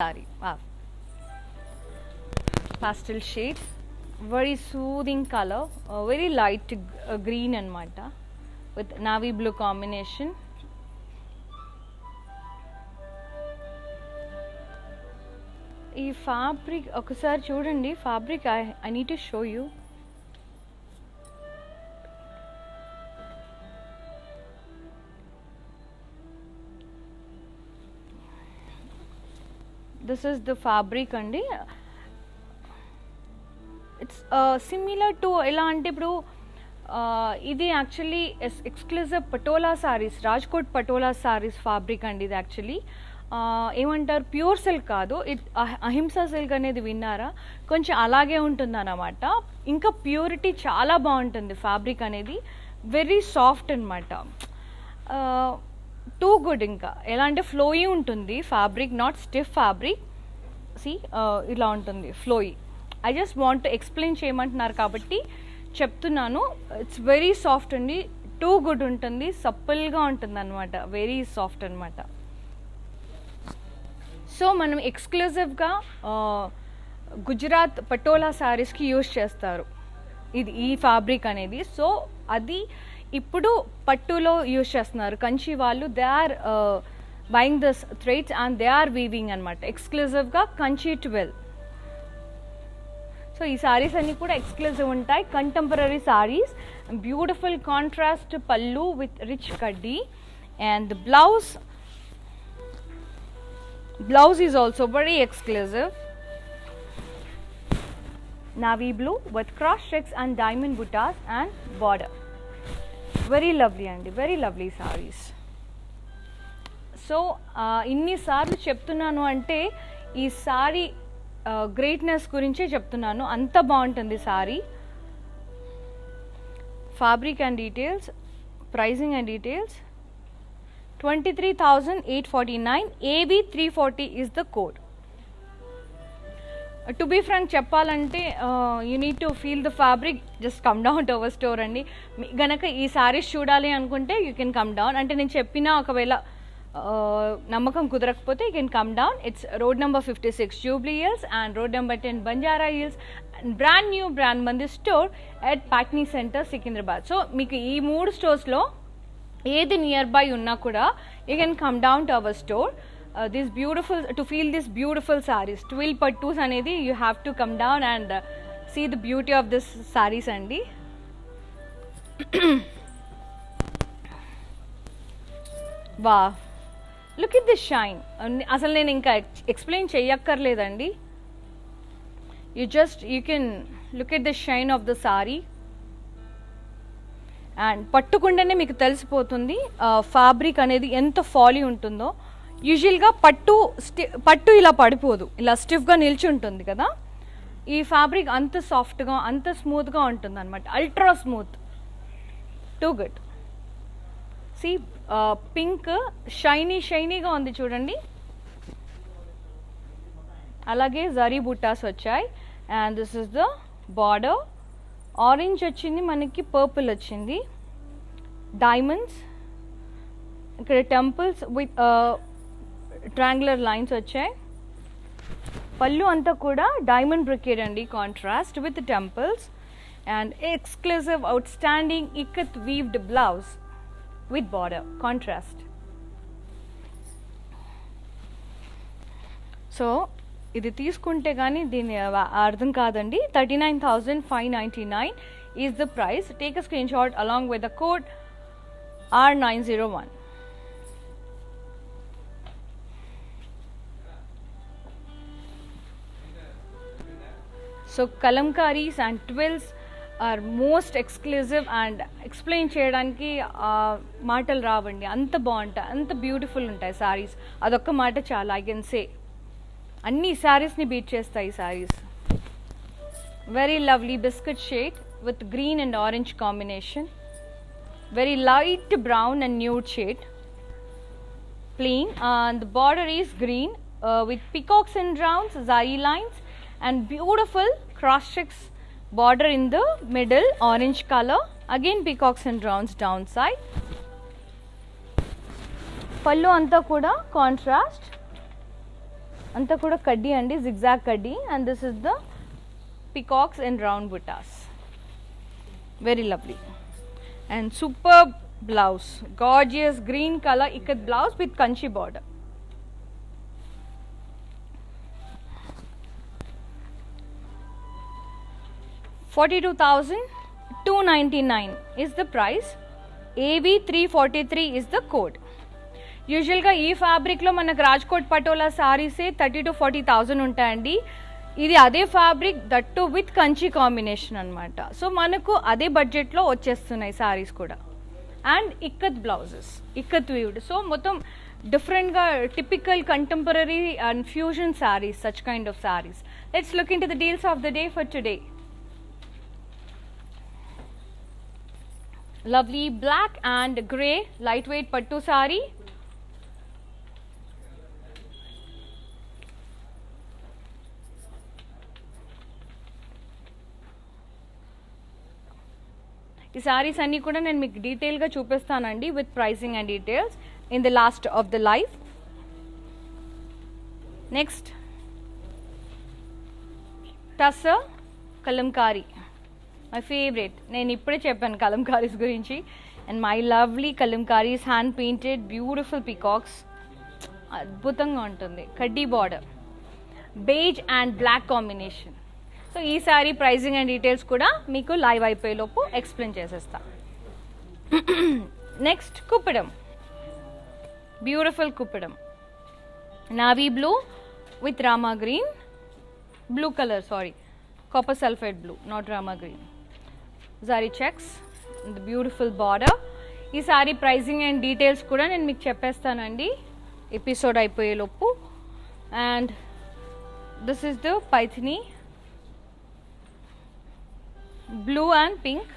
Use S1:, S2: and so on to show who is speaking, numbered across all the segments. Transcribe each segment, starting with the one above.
S1: Saree. Wow. Pastel shade, very soothing color, very light green anamata with navy blue combination. ఈ fabric ఒకసారి చూడండి, fabric I need to show you. This is the fabric అండి. It's similar to ఎలా అంటే ఇప్పుడు ఇది actually exclusive patola saris, Rajkot patola saris fabric అండి. ఇది యాక్చువల్లీ ఏమంటారు, ప్యూర్ సిల్క్ కాదు. అహింసా సిల్క్ అనేది విన్నారా, కొంచెం అలాగే ఉంటుంది అన్నమాట. ఇంకా ప్యూరిటీ చాలా బాగుంటుంది ఫ్యాబ్రిక్ అనేది, వెరీ సాఫ్ట్ అనమాట, టూ గుడ్. ఇంకా ఎలా అంటే ఫ్లోయీ ఉంటుంది fabric, not stiff fabric. See ఇలా ఉంటుంది flowy. I just want to explain చేయమంటున్నారు కాబట్టి చెప్తున్నాను. ఇట్స్ వెరీ సాఫ్ట్ అండి, టూ గుడ్ ఉంటుంది, సప్పల్గా ఉంటుంది అనమాట, వెరీ సాఫ్ట్ అనమాట. సో మనం ఎక్స్క్లూజివ్గా గుజరాత్ పటోలా శారీస్కి యూజ్ చేస్తారు ఈ ఫ్యాబ్రిక్ అనేది. సో అది ఇప్పుడు పట్టులో యూజ్ చేస్తున్నారు కంచి వాళ్ళు. They are buying this threads and they are weaving అనమాట ఎక్స్క్లూజివ్గా కంచి 12. సో ఈ సారీస్ అన్నీ కూడా ఎక్స్క్లూజివ్ ఉంటాయి, కంటెంపరీ సారీస్. బ్యూటిఫుల్ కాంట్రాస్ట్ పళ్ళు విత్ రిచ్ కడ్డీ. And blouse is also very exclusive, navy blue with cross checks and diamond buttas and border. Very lovely and very lovely sarees. So inni saarlu cheptunnanu ante ee saree greatness gurinche cheptunnanu, anta baaguntundi saree. Fabric and details, pricing and details. 23,849, AB 340 is the code. To be frank చెప్పాలంటే you need to feel the fabric, just come down to our store అండి. గనక ఈ సారీస్ చూడాలి అనుకుంటే you can come down. అంటే నేను చెప్పిన ఒకవేళ నమ్మకం కుదరకపోతే you can come down. It's road number 56 Jubilee Hills and road number 10 Banjara Hills. Brand new brand మంది store at Patny centre Secunderabad. So మీకు ఈ 3 స్టోర్స్లో ఏది నియర్ బై ఉన్నా కూడా you can come down to our store. This beautiful, to feel this beautiful saris 12 పట్టూస్ అనేది you have to come down and see the beauty of this saris అండి. వా, లుక్ ఇట్ దిస్ షైన్. అసలు నేను ఇంకా ఎక్స్ప్లెయిన్ చెయ్యక్కర్లేదండి. You can look at the shine of the sari and పట్టుకుంటేనే మీకు తెలిసిపోతుంది ఫ్యాబ్రిక్ అనేది ఎంత ఫాలీ ఉంటుందో. యూజువల్గా పట్టు ఇలా పడిపోదు, ఇలా స్టిఫ్గా నిలిచి ఉంటుంది కదా. ఈ ఫ్యాబ్రిక్ అంత సాఫ్ట్గా అంత స్మూత్గా ఉంటుంది అనమాట, ultra smooth, too good. See pink షైనీగా ఉంది చూడండి. అలాగే జరీ బుట్టాస్ వచ్చాయి. And this is the border. Orange వచ్చింది మనకి, పర్పుల్ వచ్చింది, డైమండ్స్, ఇక్కడ టెంపుల్స్ విత్ ట్రయాంగులర్ లైన్స్ వచ్చాయి. పళ్ళు అంతా కూడా డైమండ్ బ్రికేడ్ అండి, contrast with temples. And exclusive out standing ikat weaved blouse with border, contrast. So ఇది తీసుకుంటే కానీ దీని అర్థం కాదండి. 39,599 is the price. Take a screenshot along with the code R901. So kalamkaris and twills are most exclusive and explain చేయడానికి మాటలు రావండి, అంత బాగుంటాయి, అంత బ్యూటిఫుల్ ఉంటాయి సారీస్. అదొక్క మాట చాలా, ఐ కెన్ సే అన్ని శారీస్ని బీట్ చేస్తాయి saris. Very lovely biscuit shade with green and orange combination. Very light brown and nude shade. Plain and the border is green with peacocks and rounds, zari lines and beautiful cross checks border in the middle, orange color. Again peacocks and rounds downside. Pallu anta kuda contrast. అంతా కూడా కడ్డీ అండి, zigzag కడ్డీ. And this is the peacocks and round butas. Very lovely and super blouse, gorgeous green colour ikat blouse with Kanchi border. $42,299 is the price. AV343 is the code. యూజువల్గా ఈ ఫ్యాబ్రిక్లో మనకు Rajkot patola సారీసే 30,000 to 40,000 ఉంటాయండి. ఇది అదే fabric, that with Kanchi combination అనమాట. So మనకు అదే బడ్జెట్లో వచ్చేస్తున్నాయి సారీస్ కూడా. And ikat blouses, ikat weaved. So మొత్తం డిఫరెంట్గా typical contemporary and fusion saris, such kind of saris. Let's look in to the deals of the day for today. Lovely black and grey lightweight pattu saree. ఈ సారీస్ అన్నీ కూడా నేను మీకు డీటెయిల్గా చూపిస్తానండి with pricing and details in the last of the live. Next tussar Kalamkari, my favourite. నేను ఇప్పుడే చెప్పాను కలంకారీస్ గురించి. And my lovely Kalamkaris, hand painted beautiful peacocks, అద్భుతంగా ఉంటుంది. కడ్డీ border, beige and black combination. So ఈ సారీ ప్రైజింగ్ అండ్ డీటెయిల్స్ కూడా మీకు లైవ్ అయిపోయేలోపు ఎక్స్ప్లెయిన్ చేసేస్తా. Next Kuppadam, beautiful Kuppadam, navy blue with Rama green, blue colour, sorry copper sulphide blue, not Rama green. Zari checks, the beautiful border. ఈ sari pricing and details కూడా నేను మీకు చెప్పేస్తానండి ఎపిసోడ్ అయిపోయేలోపు. And this is the Paithani, blue and pink,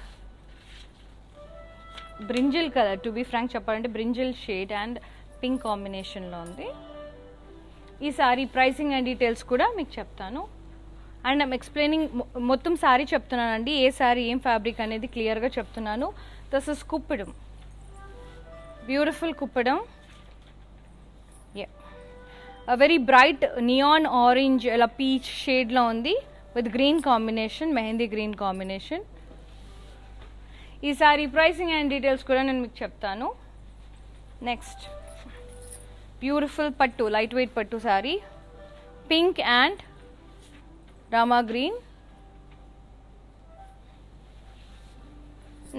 S1: brinjal colour, to be frank చెప్పాలంటే brinjal shade and pink కాంబినేషన్లో ఉంది. ఈ సారీ ప్రైసింగ్ అండ్ డీటెయిల్స్ కూడా మీకు చెప్తాను. అండ్ ఐమ్ ఎక్స్ప్లెయినింగ్, మొత్తం సారీ చెప్తున్నానండి, ఏ సారీ ఏం ఫ్యాబ్రిక్ అనేది క్లియర్గా చెప్తున్నాను. This is Kuppadam, beautiful Kuppadam. Very bright neon orange, ఇలా పీచ్ షేడ్లో ఉంది with green combination, mehndi green combination. ఈ సారీ ప్రైసింగ్ అండ్ డీటెయిల్స్ కూడా నేను మీకు చెప్తాను. నెక్స్ట్ బ్యూటిఫుల్ పట్టు, లైట్ వెయిట్ పట్టు sorry, pink and Rama green.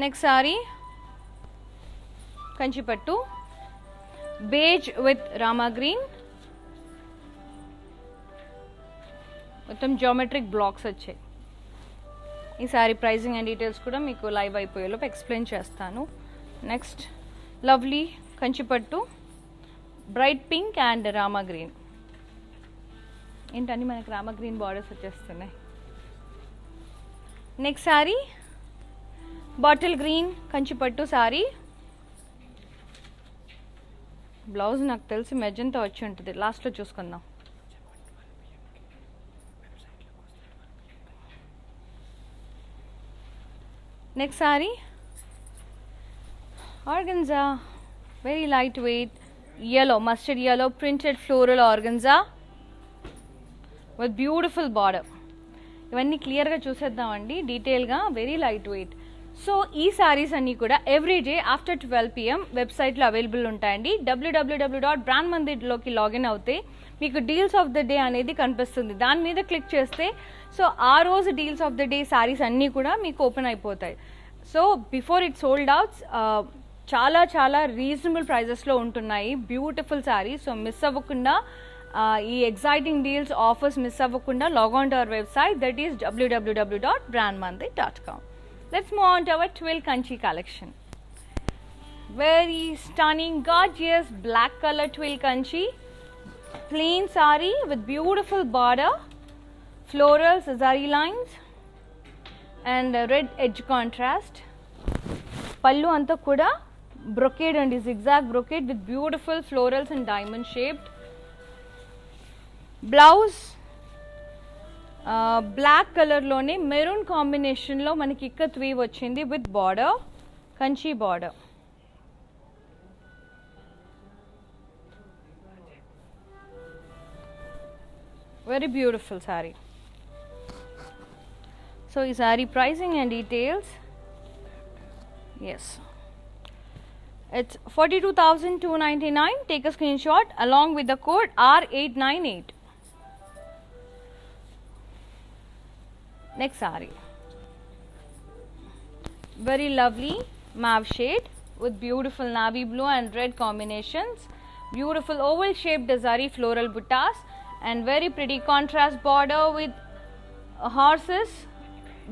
S1: Next sorry Kanchipattu, beige with Rama green, మొత్తం జామెట్రిక్ బ్లాక్స్ వచ్చాయి. ఈ సారీ ప్రైజింగ్ అండ్ డీటెయిల్స్ కూడా మీకు లైవ్ అయిపోయేలోపు ఎక్స్ప్లెయిన్ చేస్తాను. Next lovely Kanchipattu, bright pink and Rama green. ఏంటని మనకు రామా గ్రీన్ బార్డర్స్ వచ్చేస్తున్నాయి. నెక్స్ట్ సారీ బాటిల్ గ్రీన్ కంచిపట్టు సారీ. బ్లౌజ్ నాకు తెలిసి మెజంతా వచ్చి ఉంటుంది, లాస్ట్లో చూసుకుందాం. Next sorry organza, very light weight, yellow, mustard yellow printed floral organza with beautiful border. ఇవన్నీ క్లియర్గా చూసేద్దామండి డీటెయిల్గా, వెరీ లైట్ వెయిట్. సో ఈ సారీస్ అన్నీ కూడా ఎవ్రీ డే ఆఫ్టర్ 12 PM వెబ్సైట్లో అవైలబుల్ ఉంటాయండి. www.brandmandir.లోకి లాగిన్ అవుతే మీకు డీల్స్ ఆఫ్ ద డే అనేది కనిపిస్తుంది. దాని మీద క్లిక్ చేస్తే సో ఆ రోజు deals of the day saris అన్నీ కూడా మీకు ఓపెన్ అయిపోతాయి. So before it sold outs చాలా చాలా రీజనబుల్ ప్రైజెస్లో ఉంటున్నాయి బ్యూటిఫుల్ సారీస్. సో మిస్ అవ్వకుండా ఈ ఎగ్జైటింగ్ డీల్స్ ఆఫర్స్ మిస్ అవ్వకుండా log on to our website, that is www.brandmandir.com. Let's move on to our twill kanchi collection. Very stunning, gorgeous black color twill kanchi, plain saree with beautiful border, florals, zari lines and red edge contrast. Pallu anta kuda brocade and zigzag brocade with beautiful florals and diamond shaped. Blouse black కలర్లోనే maroon కాంబినేషన్లో మనకి ikat weave వచ్చింది with border, Kanchi border. Very beautiful saree. So is saree pricing and details. Yes, it's 42,299. Take a screenshot along with the code R898. Next saree, very lovely mauve shade with beautiful navy blue and red combinations, beautiful oval shaped zari floral buttas and very pretty contrast border with horses,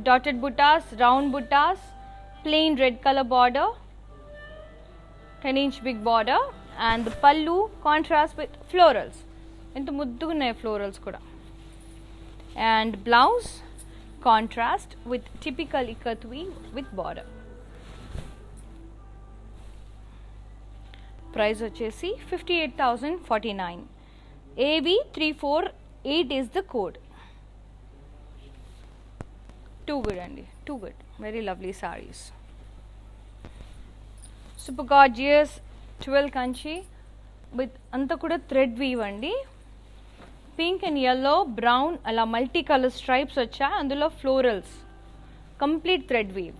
S1: dotted buttas, round buttas, plain red color border, 10-inch big border, and the pallu contrast with florals. Into muddugunnai florals kuda. And blouse contrast with typical ikat weave with border. Price వచ్చేసి 58,049. AB348 is the code. Too good అండి, too good. Very lovely sarees. Super gorgeous 12 kanchi with anta kuda thread weave andi. Pink and yellow, brown ala multi color stripes వచ్చాయి. అందులో florals, complete thread weave.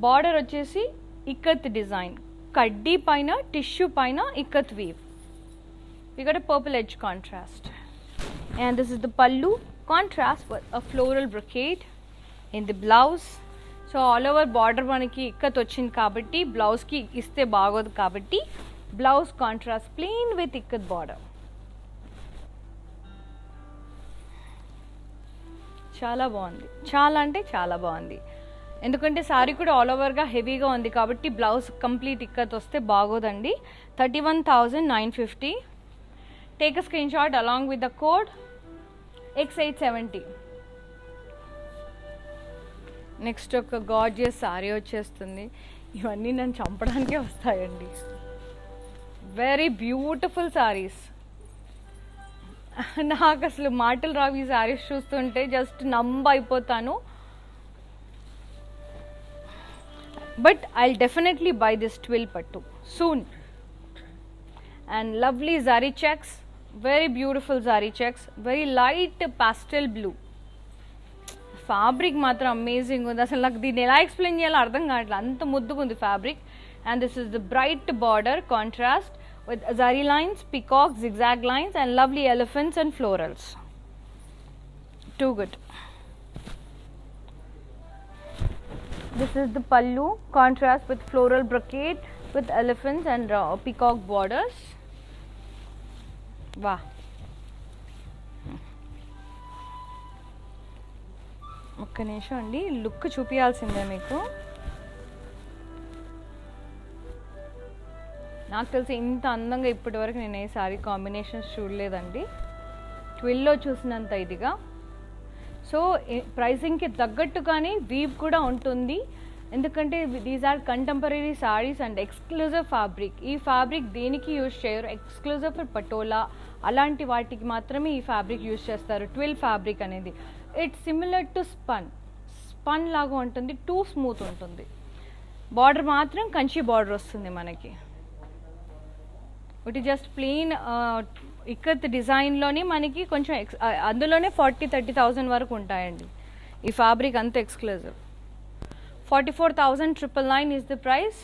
S1: Border వచ్చేసి ikat design, kaddi paina tissue paina ikat weave. We got a purple edge contrast, and this is the pallu contrast with a floral brocade in the blouse. So all over border మనకి ఇక్కత్ వచ్చింది కాబట్టి blouse కి ఇస్తే బాగోదు కాబట్టి blouse contrast plain with ikat border. చాలా బాగుంది, చాలా అంటే చాలా బాగుంది. ఎందుకంటే సారీ కూడా ఆల్ ఓవర్గా హెవీగా ఉంది కాబట్టి బ్లౌజ్ కంప్లీట్ ఇక్కత్ వస్తే బాగోదండి. 31,950. Take a screen shot along with the code X870. Next ఒక గార్జియస్ సారీ వచ్చేస్తుంది. ఇవన్నీ నన్ను చంపడానికే వస్తాయండి. Very beautiful saris. నాకు అసలు మాటలు రావు ఈ సారీస్ చూస్తుంటే, జస్ట్ అయిపోతాను. But I'll definitely buy this twill pattu soon. And lovely zari checks, very beautiful zari checks, very light pastel blue. Fabric మాత్రం అమేజింగ్ ఉంది. అసలు నాకు దీన్ని ఎలా ఎక్స్ప్లెయిన్ చేయాలో అర్థం కావట్లేదు, అంత ముద్దుగా ఉంది fabric. And this is the bright border contrast with zari lines, peacock, zigzag lines and lovely elephants and florals. Too good. This is the pallu contrast with floral brocade with elephants and peacock borders. Wow. ఒక్క నిమిషం అండి, look చూపించాల్సిందే మీకు. నాకు తెలిసి ఇంత అందంగా ఇప్పటివరకు నేను ఏ సారీ కాంబినేషన్స్ చూడలేదండి, ట్విల్లో చూసినంత ఇదిగా. సో ప్రైసింగ్కి తగ్గట్టుగానే వీవ్ కూడా ఉంటుంది, ఎందుకంటే these are contemporary saris and exclusive fabric. ఈ ఫ్యాబ్రిక్ దేనికి యూజ్ చేయరు, ఎక్స్క్లూజివ్ ఫర్ పటోలా అలాంటి వాటికి మాత్రమే ఈ ఫ్యాబ్రిక్ యూజ్ చేస్తారు. ట్విల్ ఫ్యాబ్రిక్ అనేది ఇట్స్ సిమిలర్ టు స్పన్ లాగా ఉంటుంది, టూ స్మూత్ ఉంటుంది. బార్డర్ మాత్రం కంచి బార్డర్ వస్తుంది మనకి. ఒకటి జస్ట్ ప్లెయిన్ ఇక్కత్ డిజైన్లోని మనకి కొంచెం అందులోనే 40,000-30,000 వరకు ఉంటాయండి. ఈ ఫ్యాబ్రిక్ అంత exclusive. 44,999 is the price.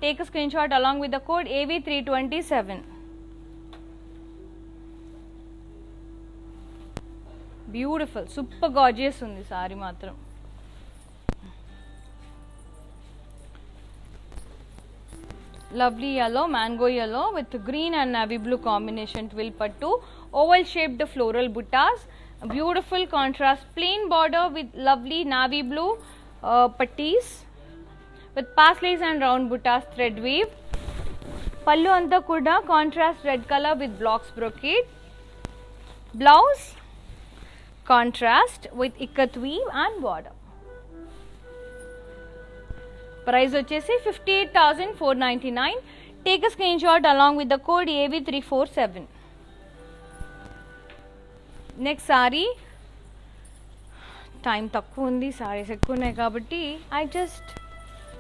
S1: Take a screenshot along with the code AV327. Beautiful, super gorgeous ఉంది సారీ మాత్రం. Lovely yellow, mango yellow with green and navy blue combination twill pattu, oval shaped floral buttas, beautiful contrast plain border with lovely navy blue pattis with paisleys and round buttas thread weave. Pallu anta kuda contrast red color with blocks brocade. Blouse contrast with ikat weave and border. Price వచ్చేసి 58,499. Take a screenshot along with the code AV347. Next saree, time తక్కువ ఉంది, సారీస్ ఎక్కువ ఉన్నాయి కాబట్టి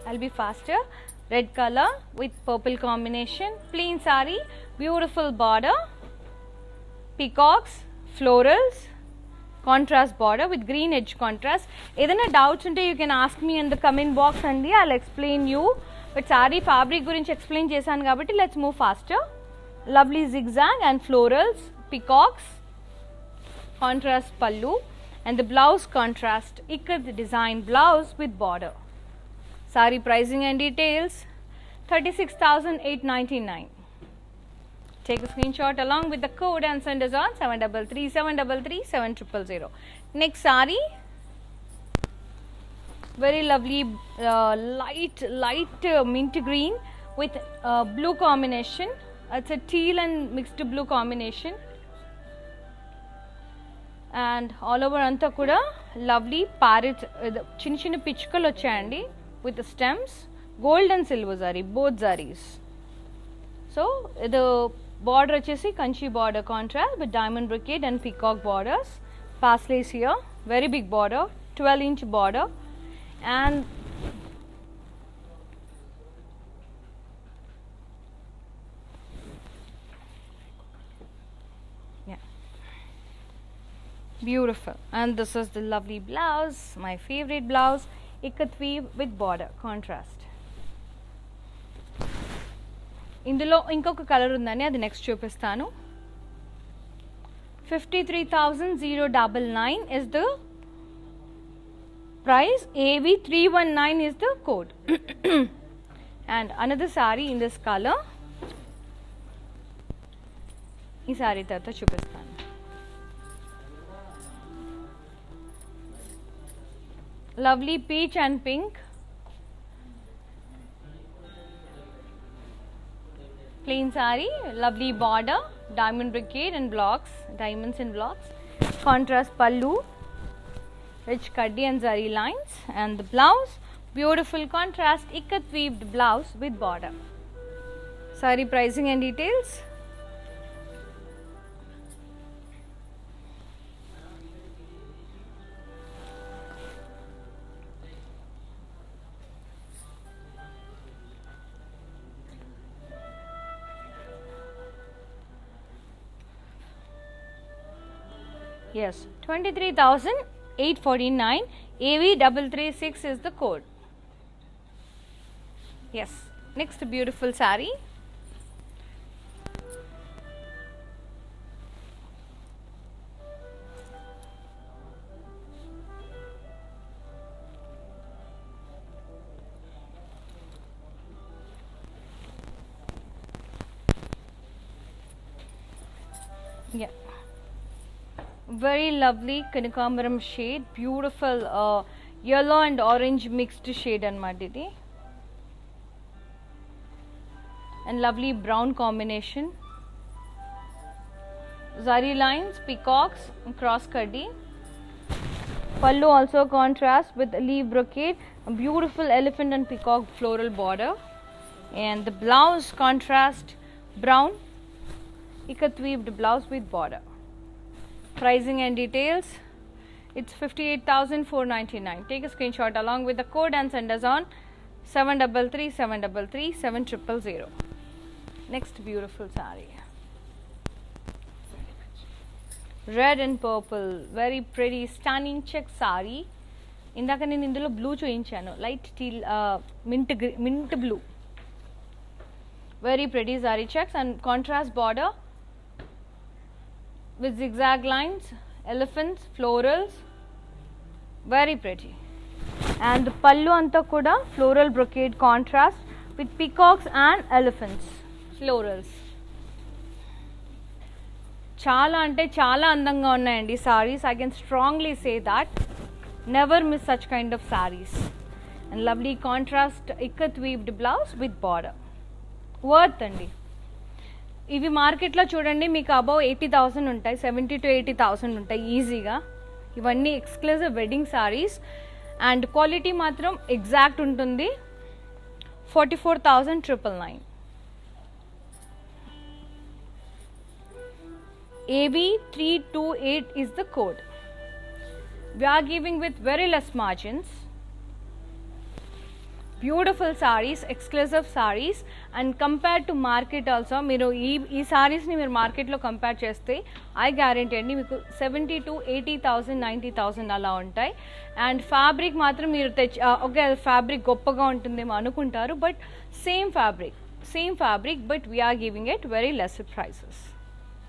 S1: I'll be faster. Red color with purple combination, plain saree, beautiful border, peacocks, florals, contrast border with green edge contrast. ఏదైనా doubts ఉంటే you can ask me in the comment box అండి, I'll explain you. But sari fabric గురించి explain చేశాను కాబట్టి let's move faster. Lovely zigzag and florals, peacocks, contrast pallu, and the blouse contrast ikat design blouse with border. Sari pricing and details 36,899. Take a screenshot along with the code and send us on 7337337000. Next sari, very lovely light mint green with blue combination. It's a teal and mixed blue combination. And all over anta kuda lovely parrot chin chin pichkalu vachayandi with the stems, gold and silver zari, both zaris. So the border vachesi kanchi border contrast with diamond brocade and peacock borders, paslays here, very big border, 12-inch border. And beautiful. And this is the lovely blouse, my favorite blouse, ikat weave with border contrast. ఇందులో ఇంకొక colour ఉందని అది next చూపిస్తాను. 53,099 is the price, AV319 is the code. And another saree in this color, ఈ sorry తర్వాత చూపిస్తాను. Lovely peach and pink, plain saree, lovely border, diamond brocade and blocks, diamonds and blocks, contrast pallu, rich kaddi and zari lines, and the blouse, beautiful contrast ikat weaved blouse with border. Saree pricing and details. Yes, 23,849, AV336 is the code. Yes, next beautiful saree. Yeah. Very lovely Kanakamparam shade, beautiful yellow and orange mixed shade anamata idi, and lovely brown combination, zari lines, peacocks, cross kaddi. Pallu also contrast with leaf brocade, a beautiful elephant and peacock floral border, and the blouse contrast brown ikat weaved blouse with border. Pricing and details, it's 58,499. Take a screenshot along with the code and send us on 7337337000. Next beautiful saree, red and purple, very pretty stunning check saree. Indaka nenu indulo blue chuinchanu, light teal mint blue, very pretty saree checks and contrast border with zigzag lines, elephants, florals, very pretty. And the pallu anta kuda floral brocade contrast with peacocks and elephants, florals. Chala ante chala andanga unnayandi sarees, I can strongly say that. Never miss such kind of sarees. And lovely contrast ikat weaved blouse with border. Worth andi. ఇవి మార్కెట్లో చూడండి మీకు above 80,000 ఉంటాయి, 70 to 80,000 ఉంటాయి ఈజీగా. ఇవన్నీ exclusive wedding saris and quality మాత్రం exact ఉంటుంది. 44,999. AV328 is the code. We are giving with very less margins. Beautiful saris, exclusive saris. And compare to market also, మీరు ఈ సారీస్ని మీరు మార్కెట్లో కంపేర్ చేస్తే ఐ గ్యారెంటీ అండి మీకు 70 to 80,000, 90,000 అలా ఉంటాయి. అండ్ ఫ్యాబ్రిక్ మాత్రం మీరు ఓకే ఫ్యాబ్రిక్ గొప్పగా ఉంటుందేమో అనుకుంటారు, but same fabric but we're giving it very less prices.